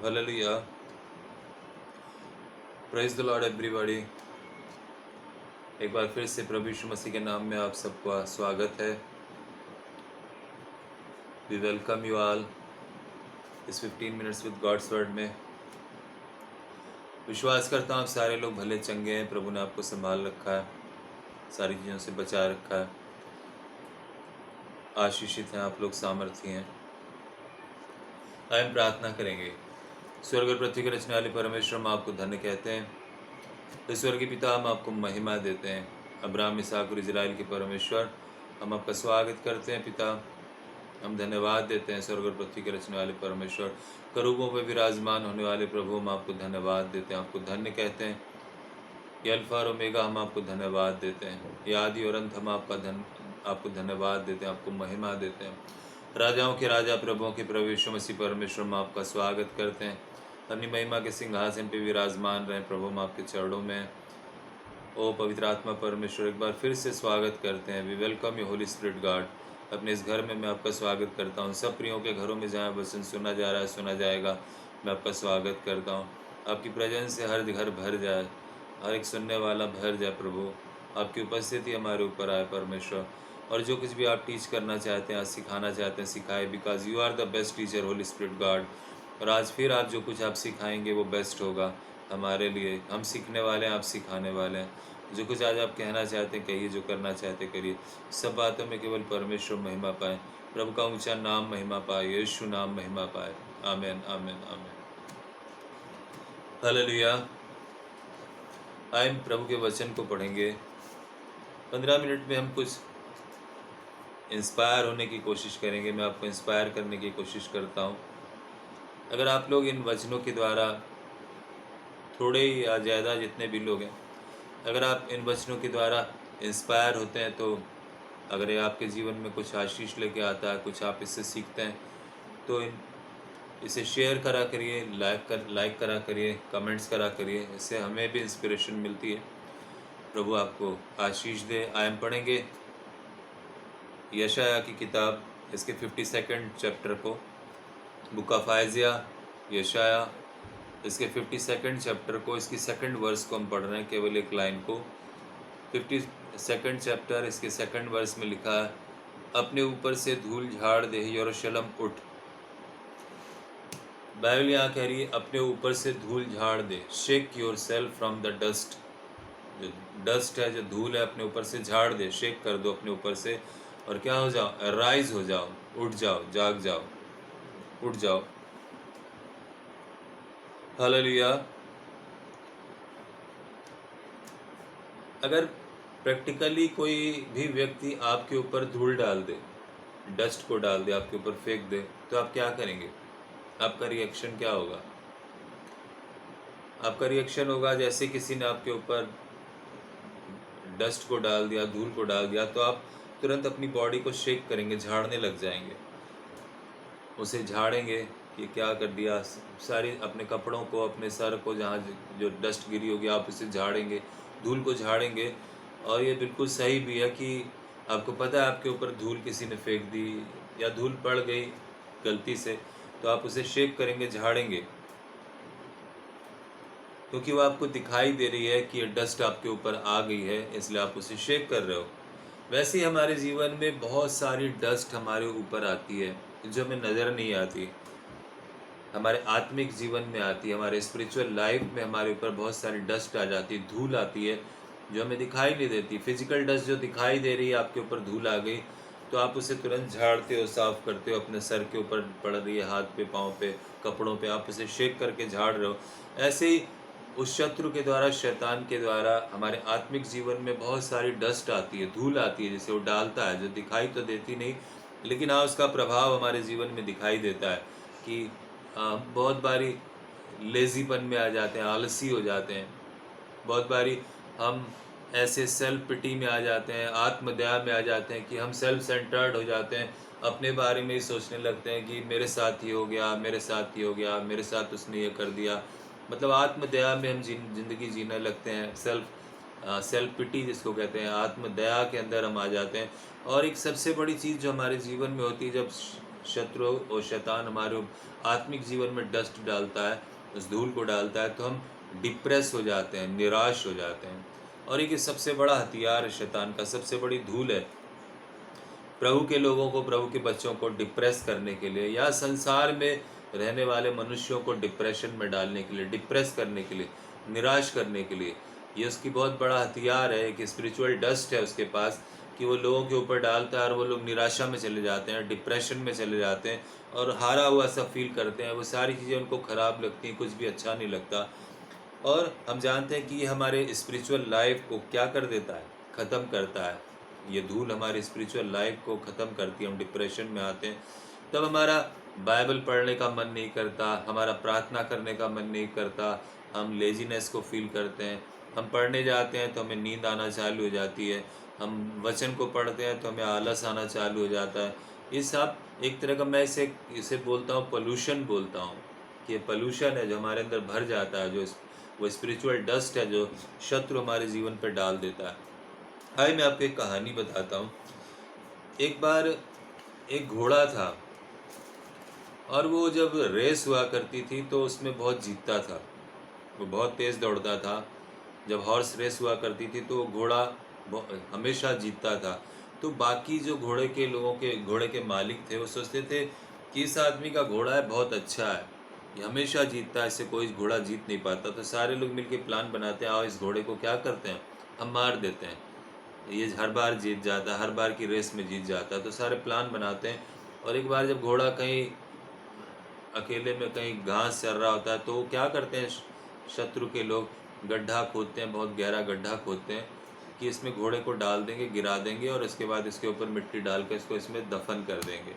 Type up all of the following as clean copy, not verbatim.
Hallelujah, praise the Lord everybody. एक बार फिर से प्रभु यीशु मसीह के नाम में आप सबका स्वागत है। वी वेलकम यू ऑल इस 15 मिनट्स विद गॉड्स वर्ड में। विश्वास करता हूँ आप सारे लोग भले चंगे हैं। प्रभु ने आपको संभाल रखा है, सारी चीज़ों से बचा रखा है, आशीषित हैं आप लोग, सामर्थी हैं। आइए प्रार्थना करेंगे। स्वर्ग और पृथ्वी के रचने वाले परमेश्वर, हम आपको धन्य कहते हैं। स्वर्गीय पिता, हम आपको महिमा देते हैं। अब्राहम, इसहाक और इजराइल के परमेश्वर, हम आपका स्वागत करते हैं। पिता, हम धन्यवाद देते हैं। स्वर्ग और पृथ्वी के रचने वाले परमेश्वर, करूबों पर विराजमान होने वाले प्रभु, हम आपको धन्यवाद देते हैं, आपको धन्य कहते हैं। ये अल्फा और ओमेगा, हम आपको धन्यवाद देते हैं। ये आदि और अंत, हम आपको धन्यवाद देते हैं, आपको महिमा देते हैं। राजाओं के राजा, प्रभुओं के प्रभु यीशु मसीह परमेश्वर, हम आपका स्वागत करते हैं। अपनी महिमा के सिंहासन पे विराजमान रहें प्रभु, हम आपके चरणों में ओ पवित्र आत्मा परमेश्वर एक बार फिर से स्वागत करते हैं। We welcome you holy spirit God. अपने इस घर में मैं आपका स्वागत करता हूँ। सब प्रियों के घरों में जहाँ वचन सुना जा रहा है, सुना जाएगा, मैं आपका स्वागत करता हूँ। आपकी प्रेजेंस से हर घर भर जाए, हर एक सुनने वाला भर जाए प्रभु। आपकी उपस्थिति हमारे ऊपर आए परमेश्वर, और जो कुछ भी आप टीच करना चाहते हैं, आज सिखाना चाहते हैं, सिखाए, because you are the best teacher holy spirit God. और आज फिर आप जो कुछ आप सिखाएंगे वो बेस्ट होगा हमारे लिए। हम सीखने वाले हैं, आप सिखाने वाले हैं। जो कुछ आज आप कहना चाहते हैं कहिए, जो करना चाहते करिए। सब बातों में केवल परमेश्वर महिमा पाए, प्रभु का ऊंचा नाम महिमा पाए, यीशु नाम महिमा पाए। आमीन, आमीन, आमीन। हालेलुया। आइए प्रभु के वचन को पढ़ेंगे। 15 मिनट में हम कुछ इंस्पायर होने की कोशिश करेंगे। मैं आपको इंस्पायर करने की कोशिश करता हूँ। अगर आप लोग इन वचनों के द्वारा, थोड़े या ज़्यादा जितने भी लोग हैं, अगर आप इन वचनों के द्वारा इंस्पायर होते हैं, तो अगर ये आपके जीवन में कुछ आशीष लेके आता है, कुछ आप इससे सीखते हैं, तो इसे शेयर करा करिए, लाइक करा करिए, कमेंट्स करा करिए। इससे हमें भी इंस्पिरेशन मिलती है। प्रभु आपको आशीष दे। आयम पढ़ेंगे यशाया की किताब, इसके 52nd चैप्टर को, बुक ऑफ आइजिया, यशाया, इसके 52nd चैप्टर को, इसकी 2nd वर्स को हम पढ़ रहे हैं, केवल एक लाइन को। 52nd चैप्टर, इसके 2nd वर्स में लिखा है, अपने ऊपर से धूल झाड़ दे यरूशलेम उठ। बाइबल यहाँ कह रही है अपने ऊपर से धूल झाड़ दे, shake yourself from the dust. जो डस्ट है, जो धूल है, अपने ऊपर से झाड़ दे, शेक कर दो अपने ऊपर से, और क्या हो जाओ, राइज हो जाओ, उठ जाओ, जाग जाओ, उठ जाओ। हालेलुया। अगर प्रैक्टिकली कोई भी व्यक्ति आपके ऊपर धूल डाल दे, डस्ट को डाल दे, आपके ऊपर फेंक दे, तो आप क्या करेंगे? आपका रिएक्शन क्या होगा? आपका रिएक्शन होगा जैसे किसी ने आपके ऊपर डस्ट को डाल दिया, धूल को डाल दिया, तो आप तुरंत अपनी बॉडी को शेक करेंगे, झाड़ने लग जाएंगे, उसे झाड़ेंगे कि क्या कर दिया। सारी अपने कपड़ों को, अपने सर को, जहाँ जो डस्ट गिरी होगी, आप उसे झाड़ेंगे, धूल को झाड़ेंगे। और ये बिल्कुल सही भी है कि आपको पता है आपके ऊपर धूल किसी ने फेंक दी या धूल पड़ गई गलती से, तो आप उसे शेक करेंगे, झाड़ेंगे, क्योंकि वो आपको दिखाई दे रही है कि ये डस्ट आपके ऊपर आ गई है, इसलिए आप उसे शेक कर रहे हो। वैसे ही हमारे जीवन में बहुत सारी डस्ट हमारे ऊपर आती है जो हमें नज़र नहीं आती, हमारे आत्मिक जीवन में आती है, हमारे स्पिरिचुअल लाइफ में हमारे ऊपर बहुत सारी डस्ट आ जाती है, धूल आती है जो हमें दिखाई नहीं देती। फिजिकल डस्ट जो दिखाई दे रही है, आपके ऊपर धूल आ गई, तो आप उसे तुरंत झाड़ते हो, साफ करते हो। अपने सर के ऊपर पड़ रही है, हाथ पे, पाँव पे, कपड़ों पे, आप उसे शेक करके झाड़ रहे हो। ऐसे ही उस शत्रु के द्वारा, शैतान के द्वारा हमारे आत्मिक जीवन में बहुत सारी डस्ट आती है, धूल आती है, जिसे वो डालता है, जो दिखाई तो देती नहीं, लेकिन हाँ उसका प्रभाव हमारे जीवन में दिखाई देता है कि बहुत बारी लेज़ीपन में आ जाते हैं, आलसी हो जाते हैं। बहुत बारी हम ऐसे सेल्फ पिटी में आ जाते हैं, आत्मदया में आ जाते हैं कि हम सेल्फ सेंटर्ड हो जाते हैं, अपने बारे में ही सोचने लगते हैं कि मेरे साथ ही हो गया, मेरे साथ ही हो गया, मेरे साथ उसने ये कर दिया। मतलब आत्मदया में हम जिंदगी जीने लगते हैं, सेल्फ सेल्फ पिटी जिसको कहते हैं, आत्मदया के अंदर हम आ जाते हैं। और एक सबसे बड़ी चीज़ जो हमारे जीवन में होती है, जब शत्रु और शैतान हमारे आत्मिक जीवन में डस्ट डालता है, उस धूल को डालता है, तो हम डिप्रेस हो जाते हैं, निराश हो जाते हैं। और एक सबसे बड़ा हथियार है शैतान का, सबसे बड़ी धूल है प्रभु के लोगों को, प्रभु के बच्चों को डिप्रेस करने के लिए, या संसार में रहने वाले मनुष्यों को डिप्रेशन में डालने के लिए, डिप्रेस करने के लिए, निराश करने के लिए। ये उसकी बहुत बड़ा हथियार है, एक स्पिरिचुअल डस्ट है उसके पास, कि वो लोगों के ऊपर डालता है और वो लोग निराशा में चले जाते हैं, डिप्रेशन में चले जाते हैं और हारा हुआ सा फील करते हैं। वो सारी चीज़ें उनको ख़राब लगती हैं, कुछ भी अच्छा नहीं लगता। और हम जानते हैं कि ये हमारे स्पिरिचुअल लाइफ को क्या कर देता है, ख़त्म करता है। ये धूल हमारी स्पिरिचुअल लाइफ को ख़त्म करती है। हम डिप्रेशन में आते हैं, तब हमारा बाइबल पढ़ने का मन नहीं करता, हमारा प्रार्थना करने का मन नहीं करता, हम लेजीनेस को फील करते हैं। हम पढ़ने जाते हैं तो हमें नींद आना चालू हो जाती है, हम वचन को पढ़ते हैं तो हमें आलस आना चालू हो जाता है। ये सब एक तरह का, मैं इसे बोलता हूँ पोल्यूशन बोलता हूँ, कि ये पोल्यूशन है जो हमारे अंदर भर जाता है, जो वो स्पिरिचुअल डस्ट है जो शत्रु हमारे जीवन पर डाल देता है। हाय, मैं आपको एक कहानी बताता हूँ। एक बार एक घोड़ा था और वो जब रेस हुआ करती थी तो उसमें बहुत जीतता था, वो बहुत तेज़ दौड़ता था। जब हॉर्स रेस हुआ करती थी तो घोड़ा हमेशा जीतता था। तो बाकी जो घोड़े के मालिक थे, वो सोचते थे कि इस आदमी का घोड़ा है, बहुत अच्छा है, ये हमेशा जीतता है, इससे कोई घोड़ा जीत नहीं पाता। तो सारे लोग मिलके प्लान बनाते हैं, आओ इस घोड़े को क्या करते हैं, हम मार देते हैं, ये हर बार जीत जाता है, हर बार की रेस में जीत जाता है। तो सारे प्लान बनाते हैं। और एक बार जब घोड़ा कहीं अकेले में कहीं घास चर रहा होता है तो वो क्या करते हैं, शत्रु के लोग गड्ढा खोदते हैं, बहुत गहरा गड्ढा खोदते हैं कि इसमें घोड़े को डाल देंगे, गिरा देंगे और इसके बाद इसके ऊपर मिट्टी डाल के इसको इसमें दफन कर देंगे।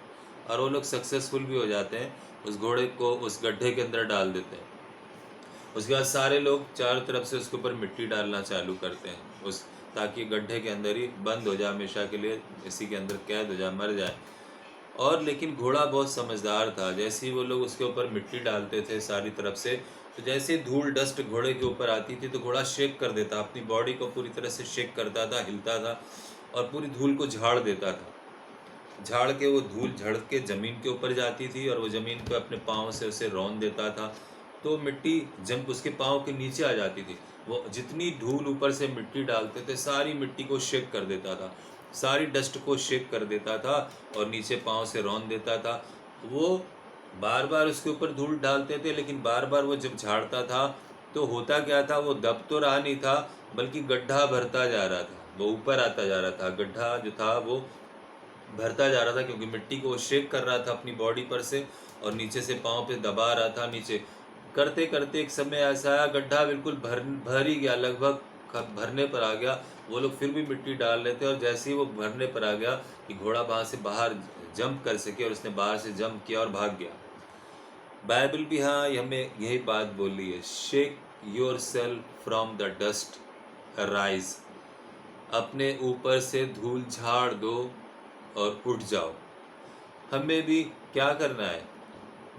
और वो लोग सक्सेसफुल भी हो जाते हैं, उस घोड़े को उस गड्ढे के अंदर डाल देते हैं। उसके बाद सारे लोग चारों तरफ से उसके ऊपर मिट्टी डालना चालू करते हैं, उस ताकि गड्ढे के अंदर ही बंद हो जाए, हमेशा के लिए इसी के अंदर कैद हो जाए, मर जाए। और लेकिन घोड़ा बहुत समझदार था, जैसे ही वो लोग उसके ऊपर मिट्टी डालते थे सारी तरफ से, तो जैसे धूल डस्ट घोड़े के ऊपर आती थी तो घोड़ा शेक कर देता, अपनी बॉडी को पूरी तरह से शेक करता था, हिलता था और पूरी धूल को झाड़ देता था। झाड़ के वो धूल झड़ के ज़मीन के ऊपर जाती थी और वो ज़मीन पे अपने पाँव से उसे रौंद देता था, तो मिट्टी जब उसके पाँव के नीचे आ जाती थी, वो जितनी धूल ऊपर से मिट्टी डालते थे सारी मिट्टी को शेक कर देता था, सारी डस्ट को शेक कर देता था और नीचे पाँव से रौंद देता था। वो बार बार उसके ऊपर धूल डालते थे, लेकिन बार बार वो जब झाड़ता था तो होता क्या था, वो दब तो रहा नहीं था, बल्कि गड्ढा भरता जा रहा था, वो ऊपर आता जा रहा था, गड्ढा जो था वो भरता जा रहा था, क्योंकि मिट्टी को शेक कर रहा था अपनी बॉडी पर से और नीचे से पाँव पे दबा रहा था। नीचे करते करते एक समय ऐसा आया, गड्ढा बिल्कुल भर ही गया, लगभग भरने पर आ गया। वो लोग फिर भी मिट्टी डाल रहे थे और जैसे ही वो भरने पर आ गया कि घोड़ा वहाँ से बाहर जंप कर सके, और उसने बाहर से जंप किया और भाग गया। बाइबल भी हाँ हमें यही बात बोली है, shake yourself from the dust rise, अपने ऊपर से धूल झाड़ दो और उठ जाओ। हमें भी क्या करना है,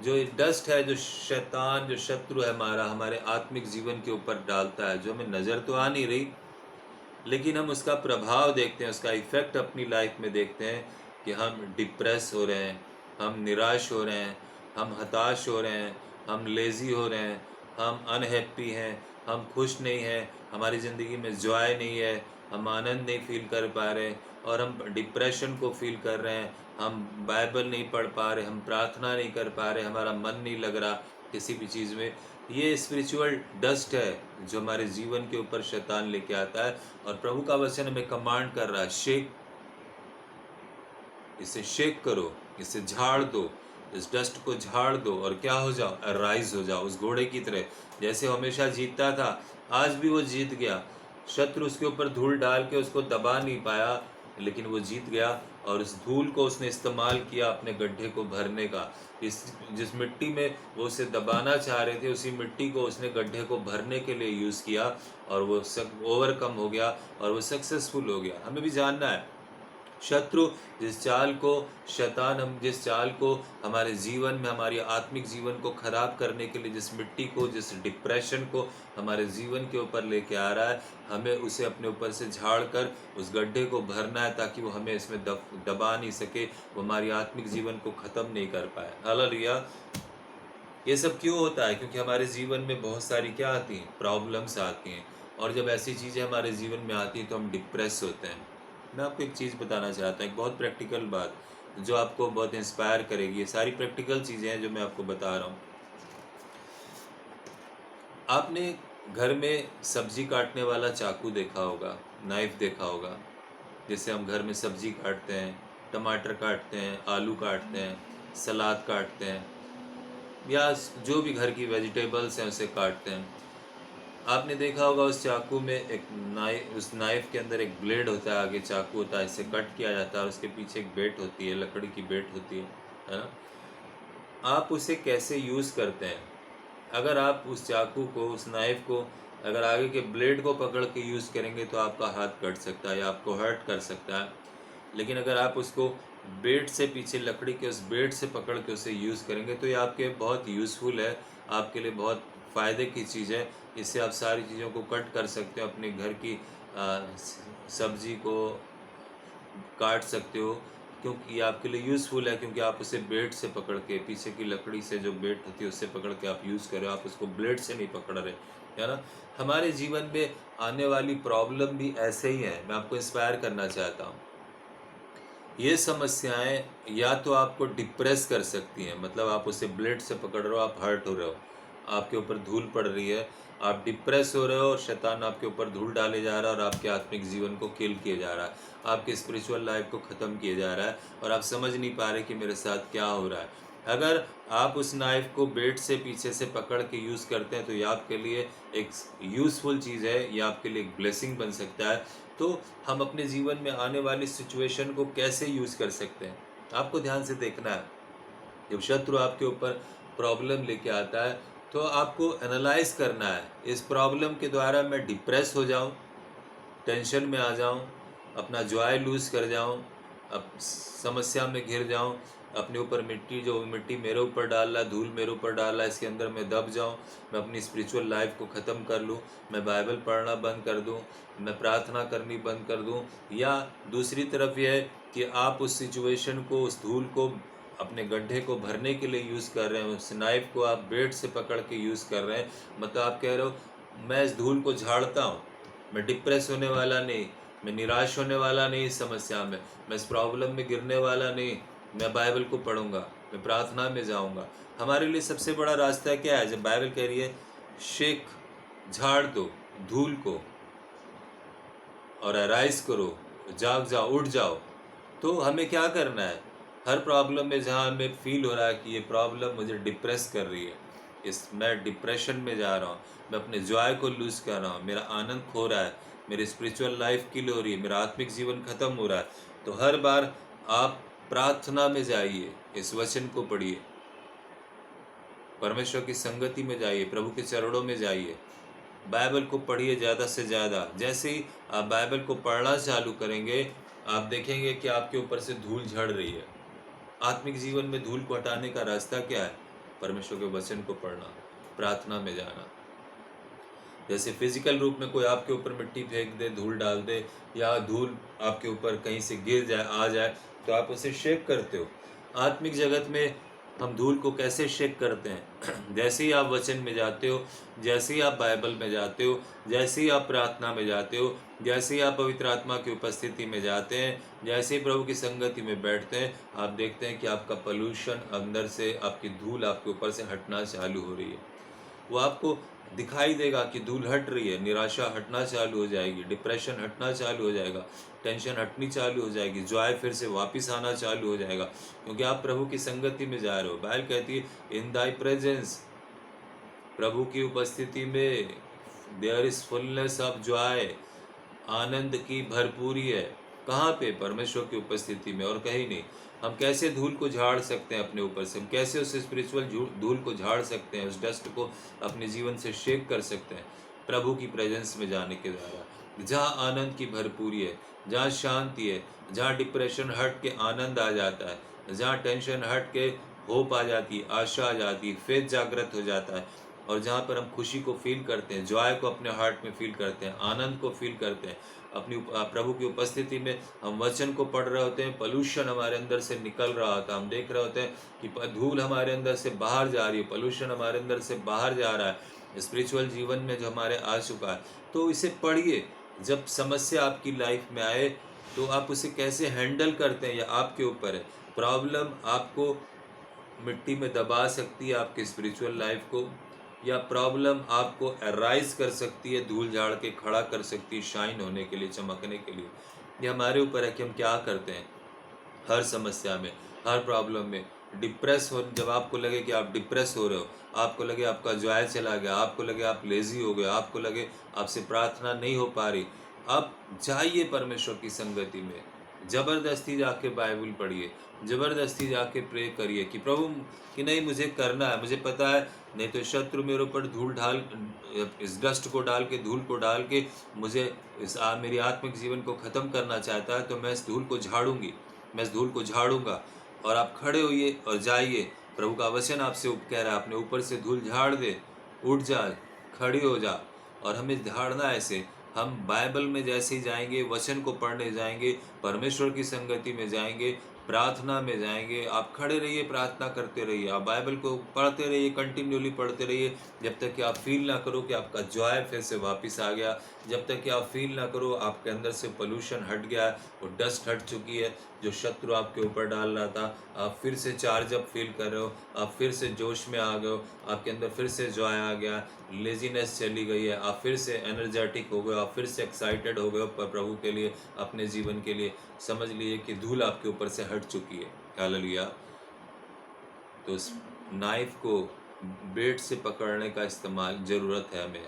जो डस्ट है, जो शैतान, जो शत्रु है हमारा, हमारे आत्मिक जीवन के ऊपर डालता है, जो हमें नज़र तो आ नहीं रही, लेकिन हम उसका प्रभाव देखते हैं, उसका इफ़ेक्ट अपनी लाइफ में देखते हैं कि हम डिप्रेस हो रहे हैं, हम निराश हो रहे हैं, हम हताश हो रहे हैं, हम लेज़ी हो रहे हैं, हम अनहैप्पी हैं, हम खुश नहीं हैं, हमारी ज़िंदगी में जॉय नहीं है, हम आनंद नहीं फील कर पा रहे और हम डिप्रेशन को फील कर रहे हैं, हम बाइबल नहीं पढ़ पा रहे, हम प्रार्थना नहीं कर पा रहे, हमारा मन नहीं लग रहा किसी भी चीज़ में। ये स्पिरिचुअल डस्ट है जो हमारे जीवन के ऊपर शैतान लेके आता है। और प्रभु का वचन हमें कमांड कर रहा है, शेक, इसे शेक करो, इसे झाड़ दो, इस डस्ट को झाड़ दो और क्या हो जाओ, राइज हो जाओ उस घोड़े की तरह। जैसे हमेशा जीतता था, आज भी वो जीत गया। शत्रु उसके ऊपर धूल डाल के उसको दबा नहीं पाया, लेकिन वो जीत गया और उस धूल को उसने इस्तेमाल किया अपने गड्ढे को भरने का। जिस मिट्टी में वो उसे दबाना चाह रहे थे, उसी मिट्टी को उसने गड्ढे को भरने के लिए यूज़ किया और वो ओवरकम हो गया और वो सक्सेसफुल हो गया। हमें भी जानना है शत्रु जिस चाल को शैतान हम जिस चाल को हमारे जीवन में हमारी आत्मिक जीवन को खराब करने के लिए जिस मिट्टी को जिस डिप्रेशन को हमारे जीवन के ऊपर लेके आ रहा है, हमें उसे अपने ऊपर से झाड़ कर उस गड्ढे को भरना है ताकि वो हमें इसमें दबा नहीं सके, वो हमारी आत्मिक जीवन को ख़त्म नहीं कर पाए। हालेलुया। ये सब क्यों होता है? क्योंकि हमारे जीवन में बहुत सारी क्या आती हैं, प्रॉब्लम्स आती हैं, और जब ऐसी चीज़ें हमारे जीवन में आती हैं तो हम डिप्रेस होते हैं। मैं आपको एक चीज़ बताना चाहता हूँ, एक बहुत प्रैक्टिकल बात जो आपको बहुत इंस्पायर करेगी। ये सारी प्रैक्टिकल चीज़ें हैं जो मैं आपको बता रहा हूँ। आपने घर में सब्जी काटने वाला चाकू देखा होगा, नाइफ देखा होगा, जैसे हम घर में सब्जी काटते हैं, टमाटर काटते हैं, आलू काटते हैं, सलाद काटते हैं, या जो भी घर की वेजिटेबल्स हैं उसे काटते हैं। आपने देखा होगा उस चाकू में एक उस नाइफ के अंदर एक ब्लेड होता है, आगे चाकू होता है, इससे कट किया जाता है, और उसके पीछे एक बेट होती है, लकड़ी की बेट होती है ना। आप उसे कैसे यूज़ करते हैं? अगर आप उस चाकू को, उस नाइफ को अगर आगे के ब्लेड को पकड़ के यूज़ करेंगे तो आपका हाथ कट सकता है या आपको हर्ट कर सकता है। लेकिन अगर आप उसको बेट से, पीछे लकड़ी के उस बेट से पकड़ के उसे यूज़ करेंगे तो ये आपके बहुत यूज़फुल है, आपके लिए बहुत फ़ायदे की चीज़ है। इससे आप सारी चीज़ों को कट कर सकते हो, अपने घर की सब्जी को काट सकते हो, क्योंकि ये आपके लिए यूज़फुल है, क्योंकि आप उसे बेट से पकड़ के, पीछे की लकड़ी से जो बेट होती है उससे पकड़ के आप यूज़ कर रहे हो, आप उसको ब्लेड से नहीं पकड़ रहे, है ना। हमारे जीवन में आने वाली प्रॉब्लम भी ऐसे ही है। मैं आपको इंस्पायर करना चाहता हूँ। ये समस्याएं या तो आपको डिप्रेस कर सकती हैं, मतलब आप उसे ब्लेड से पकड़ रहे हो, आप हर्ट हो रहे हो, आपके ऊपर धूल पड़ रही है, आप डिप्रेस हो रहे हो और शैतान आपके ऊपर धूल डाले जा रहा है और आपके आत्मिक जीवन को किल किए जा रहा है, आपके स्पिरिचुअल लाइफ को ख़त्म किए जा रहा है, और आप समझ नहीं पा रहे कि मेरे साथ क्या हो रहा है। अगर आप उस नाइफ को बेट से पीछे से पकड़ के यूज़ करते हैं तो ये आपके लिए एक यूज़फुल चीज़ है, ये आपके लिए एक ब्लेसिंग बन सकता है। तो हम अपने जीवन में आने वाली सिचुएशन को कैसे यूज़ कर सकते हैं, आपको ध्यान से देखना है। जब शत्रु आपके ऊपर प्रॉब्लम लेके आता है तो आपको एनालाइज करना है, इस प्रॉब्लम के द्वारा मैं डिप्रेस हो जाऊं, टेंशन में आ जाऊं, अपना जॉय लूज़ कर जाऊं, अब समस्या में घिर जाऊं, अपने ऊपर मिट्टी, जो मिट्टी मेरे ऊपर डाल रहा है, धूल मेरे ऊपर डाल रहा है, इसके अंदर मैं दब जाऊं, मैं अपनी स्पिरिचुअल लाइफ को ख़त्म कर लूं, मैं बाइबल पढ़ना बंद कर दूं, मैं प्रार्थना करनी बंद कर दूं। या दूसरी तरफ यह है कि आप उस सिचुएशन को, उस धूल को अपने गड्ढे को भरने के लिए यूज़ कर रहे हैं, उस नाइफ को आप बेट से पकड़ के यूज़ कर रहे हैं, मतलब आप कह रहे हो मैं इस धूल को झाड़ता हूँ, मैं डिप्रेस होने वाला नहीं, मैं निराश होने वाला नहीं इस समस्या में, मैं इस प्रॉब्लम में गिरने वाला नहीं, मैं बाइबल को पढ़ूंगा, मैं प्रार्थना में जाऊंगा। हमारे लिए सबसे बड़ा रास्ता क्या है? जब बाइबल कह रही है शेख, झाड़ दो धूल को और अराइज करो, जाग जाओ, उठ जाओ, तो हमें क्या करना है? हर प्रॉब्लम में जहाँ हमें फील हो रहा है कि ये प्रॉब्लम मुझे डिप्रेस कर रही है, मैं डिप्रेशन में जा रहा हूँ, मैं अपने जॉय को लूज़ कर रहा हूँ, मेरा आनंद खो रहा है, मेरी स्पिरिचुअल लाइफ किल हो रही है, मेरा आत्मिक जीवन खत्म हो रहा है, तो हर बार आप प्रार्थना में जाइए, इस वचन को पढ़िए, परमेश्वर की संगति में जाइए, प्रभु के चरणों में जाइए, बाइबल को पढ़िए ज़्यादा से ज़्यादा। जैसे ही आप बाइबल को पढ़ना चालू करेंगे, आप देखेंगे कि आपके ऊपर से धूल झड़ रही है। आत्मिक जीवन में धूल को हटाने का रास्ता क्या है? परमेश्वर के वचन को पढ़ना, प्रार्थना में जाना। जैसे फिजिकल रूप में कोई आपके ऊपर मिट्टी फेंक दे, धूल डाल दे, या धूल आपके ऊपर कहीं से गिर जाए, आ जाए, तो आप उसे शेक करते हो। आत्मिक जगत में हम धूल को कैसे शेक करते हैं? जैसे ही आप वचन में जाते हो, जैसे ही आप बाइबल में जाते हो, जैसे ही आप प्रार्थना में जाते हो, जैसे ही आप पवित्र आत्मा की उपस्थिति में जाते हैं, जैसे ही प्रभु की संगति में बैठते हैं, आप देखते हैं कि आपका पोल्यूशन अंदर से, आपकी धूल आपके ऊपर से हटना चालू हो रही है। वो आपको दिखाई देगा कि धूल हट रही है, निराशा हटना चालू हो जाएगी, डिप्रेशन हटना चालू हो जाएगा, टेंशन हटनी चालू हो जाएगी, जॉय फिर से वापस आना चालू हो जाएगा, क्योंकि आप प्रभु की संगति में जा रहे हो। बाइबल कहती है इन दाई प्रेजेंस, प्रभु की उपस्थिति में there is fullness of joy, आनंद की भरपूरी है। कहाँ पे? परमेश्वर की उपस्थिति में, और कहीं नहीं। हम कैसे धूल को झाड़ सकते हैं अपने ऊपर से? हम कैसे उस स्पिरिचुअल धूल को झाड़ सकते हैं, उस डस्ट को अपने जीवन से शेक कर सकते हैं? प्रभु की प्रेजेंस में जाने के द्वारा, जहाँ आनंद की भरपूरी है, जहाँ शांति है, जहाँ डिप्रेशन हट के आनंद आ जाता है, जहाँ टेंशन हट के होप आ जाती है, आशा आ जाती है, फेथ जागृत हो जाता है, और जहाँ पर हम खुशी को फील करते हैं, जॉय को अपने हार्ट में फील करते हैं, आनंद को फील करते हैं, अपनी प्रभु की उपस्थिति में हम वचन को पढ़ रहे होते हैं, पॉल्यूशन हमारे अंदर से निकल रहा होता है, हम देख रहे होते हैं कि धूल हमारे अंदर से बाहर जा रही है, पॉल्यूशन हमारे अंदर से बाहर जा रहा है, स्पिरिचुअल जीवन में जो हमारे आ चुका है। तो इसे पढ़िए। जब समस्या आपकी लाइफ में आए तो आप उसे कैसे हैंडल करते हैं, या आपके ऊपर है। प्रॉब्लम आपको मिट्टी में दबा सकती है, आपके स्पिरिचुअल लाइफ को, या प्रॉब्लम आपको अराइज कर सकती है, धूल झाड़ के खड़ा कर सकती है, शाइन होने के लिए, चमकने के लिए। ये हमारे ऊपर है कि हम क्या करते हैं। हर समस्या में, हर प्रॉब्लम में डिप्रेस हो, जब आपको लगे कि आप डिप्रेस हो रहे हो, आपको लगे आपका जॉय चला गया, आपको लगे आप लेजी हो गए, आपको लगे आपसे प्रार्थना नहीं हो पा रही, आप जाइए परमेश्वर की संगति में, ज़बरदस्ती जाके बाइबल पढ़िए, ज़बरदस्ती जाके प्रे करिए कि प्रभु, कि नहीं मुझे करना है, मुझे पता है, नहीं तो शत्रु मेरे ऊपर धूल डाल, इस डस्ट को डाल के, धूल को डाल के मुझे मेरी आत्मिक जीवन को ख़त्म करना चाहता है, तो मैं इस धूल को झाड़ूंगी, मैं इस धूल को झाड़ूंगा। और आप खड़े होइए और जाइए। प्रभु का वचन आपसे कह रहा है, अपने ऊपर से धूल झाड़ दे, उठ जा, खड़ी हो जा। और हमें झाड़ना ऐसे, हम बाइबल में जैसे ही जाएंगे, वचन को पढ़ने जाएंगे, परमेश्वर की संगति में जाएंगे, प्रार्थना में जाएंगे। आप खड़े रहिए, प्रार्थना करते रहिए, आप बाइबल को पढ़ते रहिए, कंटिन्यूली पढ़ते रहिए, जब तक कि आप फील ना करो कि आपका जॉय फिर से वापस आ गया, जब तक कि आप फील ना करो आपके अंदर से पोल्यूशन हट गया, वो डस्ट हट चुकी है जो शत्रु आपके ऊपर डाल रहा था। आप फिर से चार्ज अप फील कर रहे हो, आप फिर से जोश में आ गए हो, आपके अंदर फिर से जॉय आ गया, लेजीनेस चली गई है, आप फिर से एनर्जेटिक हो गए, आप फिर से एक्साइटेड हो गए हो प्रभु के लिए, अपने जीवन के लिए। समझ लिए कि धूल आपके ऊपर से हट चुकी है। हालेलुया। तो उस नाइफ को ब्लेड से पकड़ने का इस्तेमाल ज़रूरत है हमें,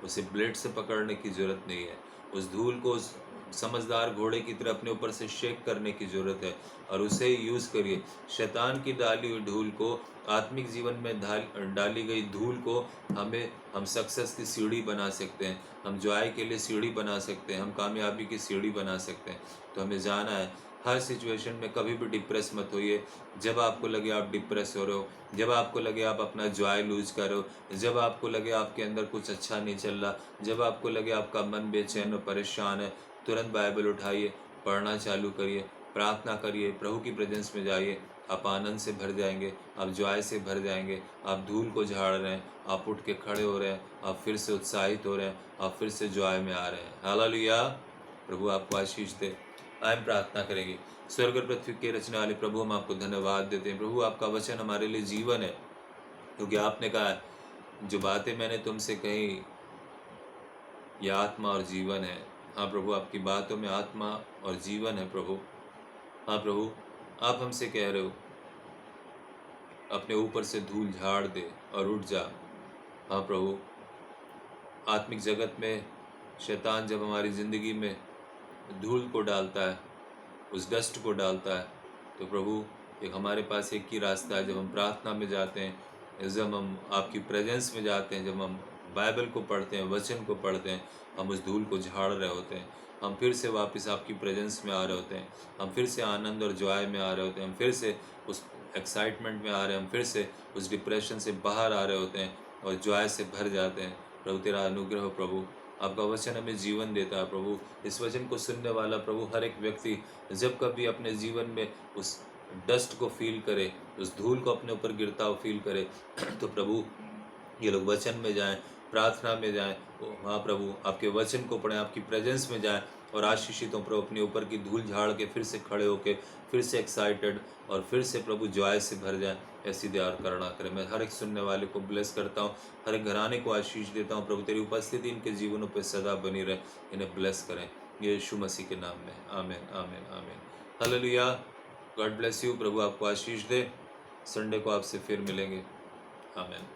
उसे ब्लेड से पकड़ने की ज़रूरत नहीं है। उस धूल को उस समझदार घोड़े की तरह अपने ऊपर से शेक करने की ज़रूरत है, और उसे यूज़ करिए। शैतान की डाली हुई धूल को, आत्मिक जीवन में डाली गई धूल को हम सक्सेस की सीढ़ी बना सकते हैं, हम जॉय के लिए सीढ़ी बना सकते हैं, हम कामयाबी की सीढ़ी बना सकते हैं। तो हमें जाना है। हर सिचुएशन में कभी भी डिप्रेस मत होइए। जब आपको लगे आप डिप्रेस हो रहे हो, जब आपको लगे आप अपना जॉय लूज कर रहे हो, जब आपको लगे आपके अंदर कुछ अच्छा नहीं चल रहा, जब आपको लगे आपका मन बेचैन और परेशान है, तुरंत बाइबल उठाइए, पढ़ना चालू करिए, प्रार्थना करिए, प्रभु की प्रेजेंस में जाइए। आप आनंद से भर जाएंगे, आप जॉय से भर जाएंगे। आप धूल को झाड़ रहे हैं, आप उठ के खड़े हो रहे हैं, आप फिर से उत्साहित हो रहे हैं, आप फिर से जॉय में आ रहे हैं। हालेलुया। प्रभु आपको आशीष दे। आए प्रार्थना करेंगे। स्वर्ग और पृथ्वी के रचने वाले प्रभु, हम आपको धन्यवाद देते हैं। प्रभु, आपका वचन हमारे लिए जीवन है, क्योंकि आपने कहा जो बातें मैंने तुमसे कही ये आत्मा और जीवन है। हाँ प्रभु, आपकी बातों में आत्मा और जीवन है प्रभु। हाँ प्रभु, आप हमसे कह रहे हो अपने ऊपर से धूल झाड़ दे और उठ जा। हाँ प्रभु, आत्मिक जगत में शैतान जब हमारी ज़िंदगी में धूल को डालता है, उस डस्ट को डालता है, तो प्रभु एक हमारे पास एक ही रास्ता है। जब हम प्रार्थना में जाते हैं, जब हम आपकी प्रेजेंस में जाते हैं, जब हम बाइबल को पढ़ते हैं, वचन को पढ़ते हैं, हम उस धूल को झाड़ रहे होते हैं। हम फिर से वापस आपकी प्रेजेंस में आ रहे होते हैं, हम फिर से आनंद और जॉय में आ रहे होते हैं, हम फिर से उस एक्साइटमेंट में आ रहे हैं, हम फिर से उस डिप्रेशन से बाहर आ रहे होते हैं और जॉय से भर जाते हैं। प्रभु तेरा अनुग्रह हो प्रभु, आपका वचन हमें जीवन देता है प्रभु। इस वचन को सुनने वाला प्रभु हर एक व्यक्ति जब कभी अपने जीवन में उस डस्ट को फील करे, उस धूल को अपने ऊपर गिरता हुआ फील करे, तो प्रभु ये लोग वचन में जाएं, प्रार्थना में जाएं। हाँ प्रभु, आपके वचन को पढ़ें, आपकी प्रेजेंस में जाएं, और आशीषित हों प्रभु, अपने ऊपर की धूल झाड़ के फिर से खड़े होके फिर से एक्साइटेड और फिर से प्रभु जॉय से भर जाएं। ऐसी दया और करुणा करें। मैं हर एक सुनने वाले को ब्लेस करता हूँ, हर एक घराने को आशीष देता हूँ प्रभु। तेरी उपस्थिति इनके जीवनों पर सदा बनी रहे, इन्हें ब्लेस करें यीशु मसीह के नाम में। आमीन आमीन आमीन। हालेलुया। God bless you. प्रभु आपको आशीष दे। संडे को आपसे फिर मिलेंगे। आमीन।